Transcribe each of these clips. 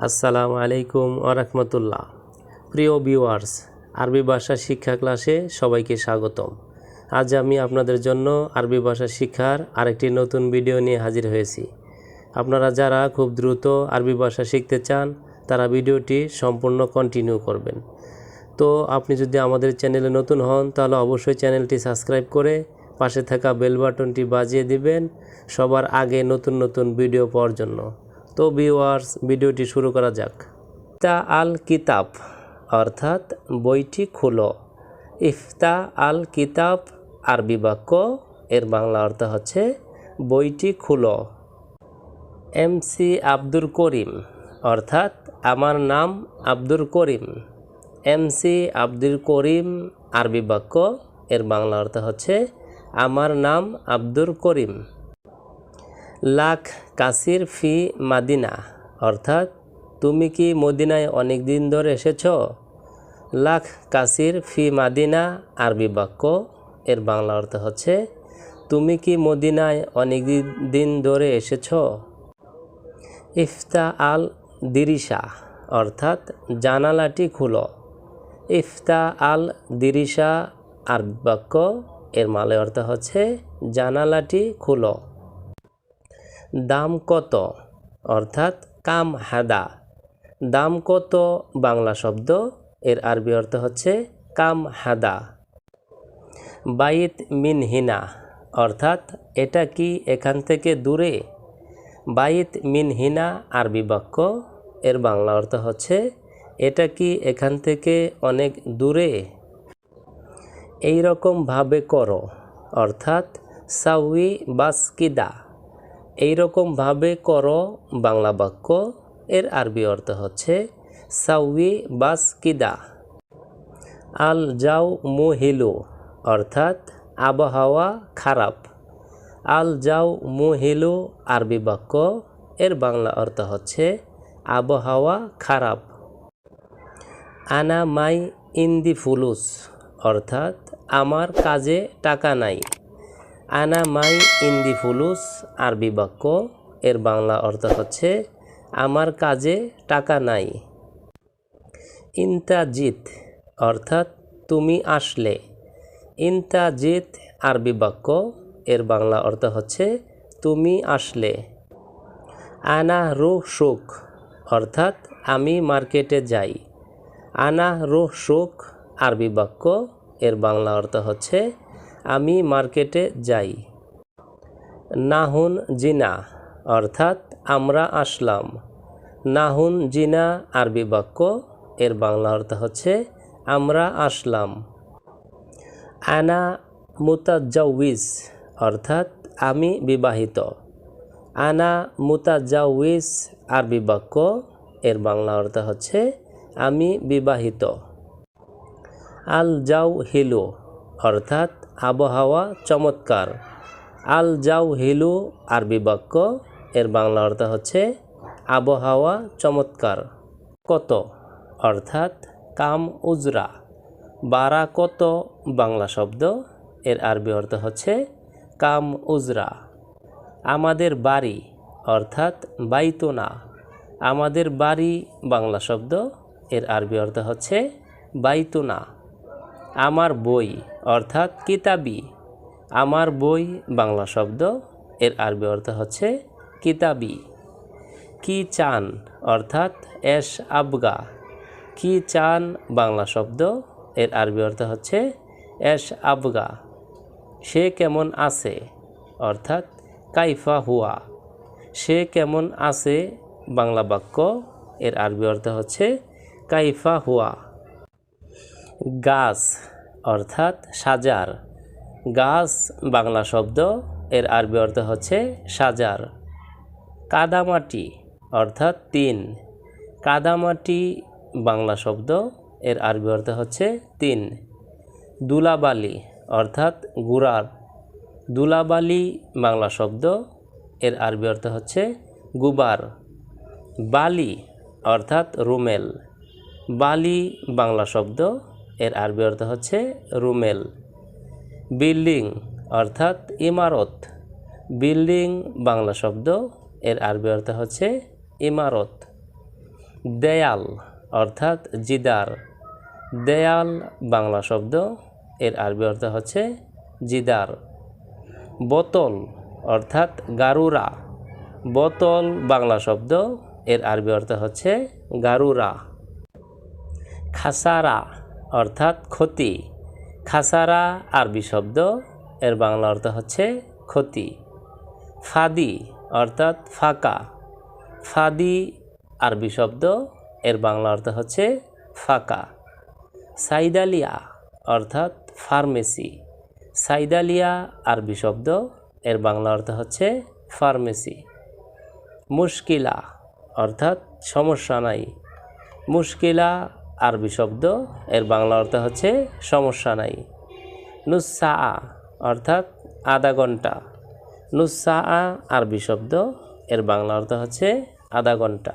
আসসালামু আলাইকুম ওরহমতুল্লাহ। প্রিয় ভিউয়ার্স, আরবি ভাষা শিক্ষা ক্লাসে সবাইকে স্বাগতম। আজ আমি আপনাদের জন্য আরবি ভাষা শিক্ষার আরেকটি নতুন ভিডিও নিয়ে হাজির হয়েছি। আপনারা যারা খুব দ্রুত আরবি ভাষা শিখতে চান তারা ভিডিওটি সম্পূর্ণ কন্টিনিউ করবেন। তো আপনি যদি আমাদের চ্যানেলে নতুন হন তাহলে অবশ্যই চ্যানেলটি সাবস্ক্রাইব করে পাশে থাকা বেল বাটনটি বাজিয়ে দিবেন সবার আগে নতুন নতুন ভিডিও পাওয়ার জন্য। তো ভিউয়ার্স, ভিডিওটি শুরু করা যাক। ইফতা আল কিতাব অর্থাৎ বইটি খুলো। ইফতা আল কিতাব আরবি বাক্য, এর বাংলা অর্থ হচ্ছে বইটি খুলো। এমসি আব্দুল করিম অর্থাৎ আমার নাম আব্দুল করিম। এমসি আব্দুল করিম আরবি বাক্য, এর বাংলা অর্থ হচ্ছে আমার নাম আব্দুল করিম। লাখ কাসির ফি মাদিনা অর্থাৎ তুমি কি মদিনায় অনেক দিন ধরে এসেছ? লাখ কাসির ফি মাদিনা আরবি বাক্য, এর বাংলা অর্থ হচ্ছে তুমি কি মদিনায় অনেক দিন ধরে এসেছ? ইফতা আল দিরিশা অর্থাৎ জানালাটি খুলো। ইফতা আল দিরিশা আরবি বাক্য, এর মালয় অর্থ হচ্ছে জানালাটি খুলো। দাম কত অর্থাৎ কাম হাদা। দাম কত বাংলা শব্দ, এর আরবি অর্থ হচ্ছে কাম হাদা। বাইত মিন হিনা অর্থাৎ এটা কি এখান থেকে দূরে? বাইত মিন হিনা আরবি বাক্য, এর বাংলা অর্থ হচ্ছে এটা কি এখান থেকে অনেক দূরে? এই রকম ভাবে করো অর্থাৎ সাউই বাসকিদা। এইরকম ভাবে করো বাংলা বাক্য, এর আরবি অর্থ হচ্ছে সাউই বাসকিদা। আল যাও মুহিলু অর্থাৎ আবহাওয়া খারাপ। আল যাও মুহিলু আরবি বাক্য, এর বাংলা অর্থ হচ্ছে আবহাওয়া খারাপ। আনা মাই ইন্দি ফুলুস অর্থাৎ আমার কাজে টাকা নাই। আনা মাই ইন্দি ফুলুস আরবি বাক্য, এর বাংলা অর্থ হচ্ছে আমার কাজে টাকা নাই। ইন্তাজিত অর্থাৎ তুমি আসলে। ইন্তাজিত আরবি বাক্য, এর বাংলা অর্থ হচ্ছে তুমি আসলে। আনা রুহ সুখ অর্থাৎ আমি মার্কেটে যাই। আনা রুহ সুখ আরবি বাক্য, এর বাংলা অর্থ হচ্ছে আমি মার্কেটে যাই। নাহুন জিনা অর্থাৎ আমরা আসলাম। নাহুন জিনা আরবি বাক্য, এর বাংলা অর্থ হচ্ছে আমরা আসলাম। আনা মুতাজাউইজ অর্থাৎ আমি বিবাহিত। আনা মুতাজাউইজ আরবি বাক্য, এর বাংলা অর্থ হচ্ছে আমি বিবাহিত। আল যাও হিলু অর্থাৎ আবহাওয়া চমৎকার। আল যাও হিলু আরবি বাক্য, এর বাংলা অর্থ হচ্ছে আবহাওয়া চমৎকার। কত অর্থাৎ কাম উজরা। বারা কত বাংলা শব্দ, এর আরবি অর্থ হচ্ছে কাম উজরা। আমাদের বাড়ি অর্থাৎ বাইতুনা। আমাদের বাড়ি বাংলা শব্দ, এর আরবি অর্থ হচ্ছে বাইতুনা। আমার বই অর্থাৎ কিতাবি। আমার বই বাংলা শব্দ, এর আরবি অর্থ হচ্ছে কিতাবি। কি চান অর্থাৎ এশ আবগা। কি চান বাংলা শব্দ, এর আরবি অর্থ হচ্ছে এশ আবগা। সে কেমন আছে অর্থাৎ কাইফা হুয়া। সে কেমন আছে বাংলা বাক্য, এর আরবি অর্থ হচ্ছে কাইফা হুয়া। গাছ অর্থাৎ সাজার। গাছ বাংলা শব্দ, এর আরবি অর্থ হচ্ছে সাজার। কাদামাটি অর্থাৎ তিন। কাদামাটি বাংলা শব্দ, এর আরবি অর্থ হচ্ছে তিন। দুলাবালি অর্থাৎ গুড়ার। দুলাবালি বাংলা শব্দ, এর আরবি অর্থ হচ্ছে গুবার। বালি অর্থাৎ রুমেল। বালি বাংলা শব্দ, এর আরবি অর্থ হচ্ছে রুমেল। বিল্ডিং অর্থাৎ ইমারত। বিল্ডিং বাংলা শব্দ, এর আরবি অর্থ হচ্ছে ইমারত। দেয়াল অর্থাৎ জিদার। দেয়াল বাংলা শব্দ, এর আরবি অর্থ হচ্ছে জিদার। বোতল অর্থাৎ গারুরা। বোতল বাংলা শব্দ, এর আরবি অর্থ হচ্ছে গারুরা। খাসারা অর্থাৎ ক্ষতি। খাসারা আরবি শব্দ, এর বাংলা অর্থ হচ্ছে ক্ষতি। ফাদি অর্থাৎ ফাঁকা। ফাদি আরবি শব্দ, এর বাংলা অর্থ হচ্ছে ফাঁকা। সাইদালিয়া অর্থাৎ ফার্মেসি। সাইদালিয়া আরবি শব্দ, এর বাংলা অর্থ হচ্ছে ফার্মেসি। মুশকিলা অর্থাৎ সমস্যা নাই। মুশকিলা আরবি শব্দ, এর বাংলা অর্থ হচ্ছে সমস্যা নাই। নুসা অর্থাৎ আধা ঘন্টা। নুসা আরবি শব্দ, এর বাংলা অর্থ হচ্ছে আধা ঘন্টা।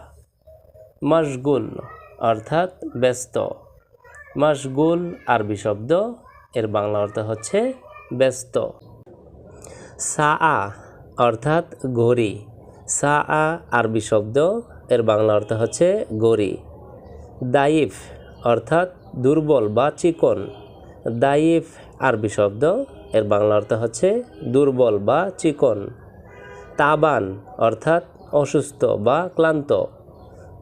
মশগুল অর্থাৎ ব্যস্ত। মশগুল আরবি শব্দ, এর বাংলা অর্থ হচ্ছে ব্যস্ত। সা অর্থাৎ ঘড়ি। সা আরবি শব্দ, এর বাংলা অর্থ হচ্ছে ঘড়ি। দাইফ অর্থাৎ দুর্বল বা চিকন। দাইফ আরবি শব্দ, এর বাংলা অর্থ হচ্ছে দুর্বল বা চিকন। তাবান অর্থাৎ অসুস্থ বা ক্লান্ত।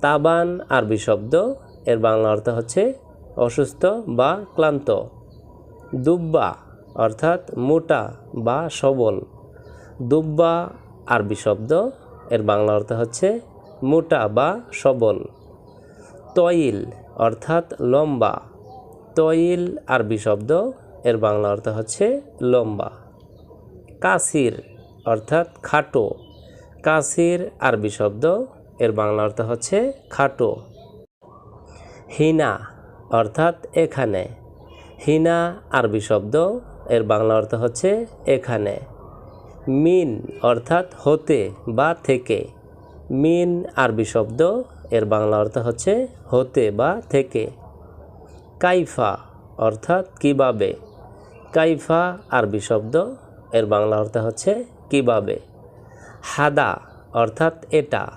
তাবান আরবি শব্দ, এর বাংলা অর্থ হচ্ছে অসুস্থ বা ক্লান্ত। দুব্বা অর্থাৎ মোটা বা সবল। দুব্বা আরবি শব্দ, এর বাংলা অর্থ হচ্ছে মোটা বা সবল। তইল অর্থাৎ লম্বা। তইল আরবি শব্দ, এর বাংলা অর্থ হচ্ছে লম্বা। কাসির অর্থাৎ খাটো। কাসির আরবি শব্দ, এর বাংলা অর্থ হচ্ছে খাটো। হিনা অর্থাৎ এখানে। হিনা আরবি শব্দ, এর বাংলা অর্থ হচ্ছে এখানে। মিন অর্থাৎ হতে বা থেকে। মিন আরবি শব্দ, এর বাংলা অর্থ হচ্ছে হতে বা থেকে। কাইফা অর্থাৎ কিভাবে। কাইফা আরবি শব্দ, এর বাংলা অর্থ হচ্ছে কিভাবে। হাদা অর্থাৎ এটা।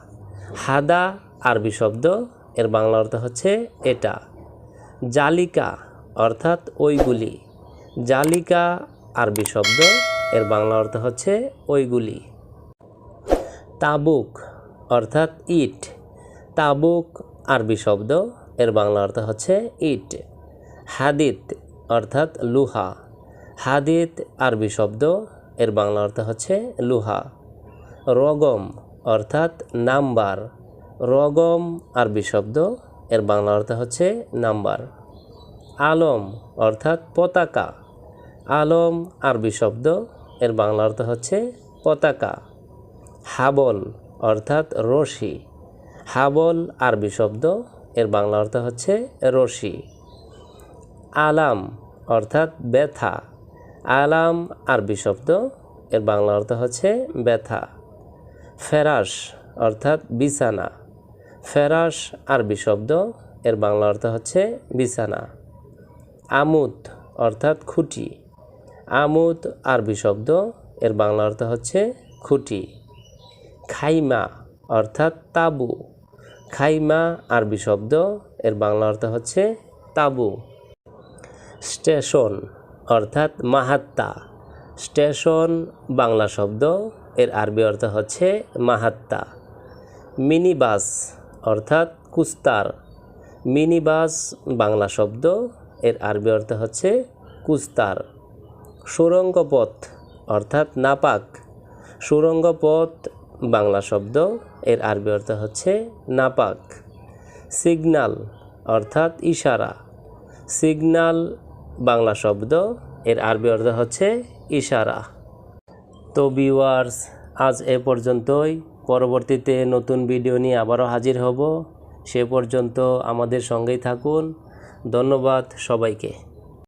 হাদা আরবি শব্দ, এর বাংলা অর্থ হচ্ছে এটা। জালিকা অর্থাৎ ওইগুলি। জালিকা আরবি শব্দ, এর বাংলা অর্থ হচ্ছে ওইগুলি। তাবুক অর্থাৎ ইট। তাবুক আরবি শব্দ, এর বাংলা অর্থ হচ্ছে ইট। হাদিদ অর্থাৎ লোহা। হাদিদ আরবি শব্দ, এর বাংলা অর্থ হচ্ছে লোহা। রগম অর্থাৎ নাম্বার। রগম আরবি শব্দ, এর বাংলা অর্থ হচ্ছে নাম্বার। আলম অর্থাৎ পতাকা। আলম আরবি শব্দ, এর বাংলা অর্থ হচ্ছে পতাকা। হাবল অর্থাৎ রশি। হাবল আরবি শব্দ, এর বাংলা অর্থ হচ্ছে রশি। আলাম অর্থাৎ ব্যথা। আলাম আরবি শব্দ, এর বাংলা অর্থ হচ্ছে ব্যথা। ফেরাশ অর্থাৎ বিছানা। ফেরাশ আরবি শব্দ, এর বাংলা অর্থ হচ্ছে বিছানা। আমুদ অর্থাৎ খুঁটি। আমুদ আরবি শব্দ, এর বাংলা অর্থ হচ্ছে খুঁটি। খাইমা অর্থাৎ তাবু। খাইমা আরবি শব্দ, এর বাংলা অর্থ হচ্ছে তাবু। স্টেশন অর্থাৎ মাহাত্তা। স্টেশন বাংলা শব্দ, এর আরবি অর্থ হচ্ছে মাহাত্তা। মিনি বাস অর্থাৎ কুস্তার। মিনি বাস বাংলা শব্দ, এর আরবি অর্থ হচ্ছে কুস্তার। সুড়ঙ্গ পথ অর্থাৎ নাপাক। সুড়ঙ্গ পথ বাংলা শব্দ, এর আরবি অর্থ হচ্ছে নাপাক। সিগনাল অর্থাৎ ইশারা। সিগনাল বাংলা শব্দ, এর আরবি অর্থ হচ্ছে ইশারা। তো ভিউয়ার্স, আজ এ পর্যন্তই। পরবর্তীতে নতুন ভিডিও নিয়ে আবারও হাজির হব। সে পর্যন্ত আমাদের সঙ্গেই থাকুন। ধন্যবাদ সবাইকে।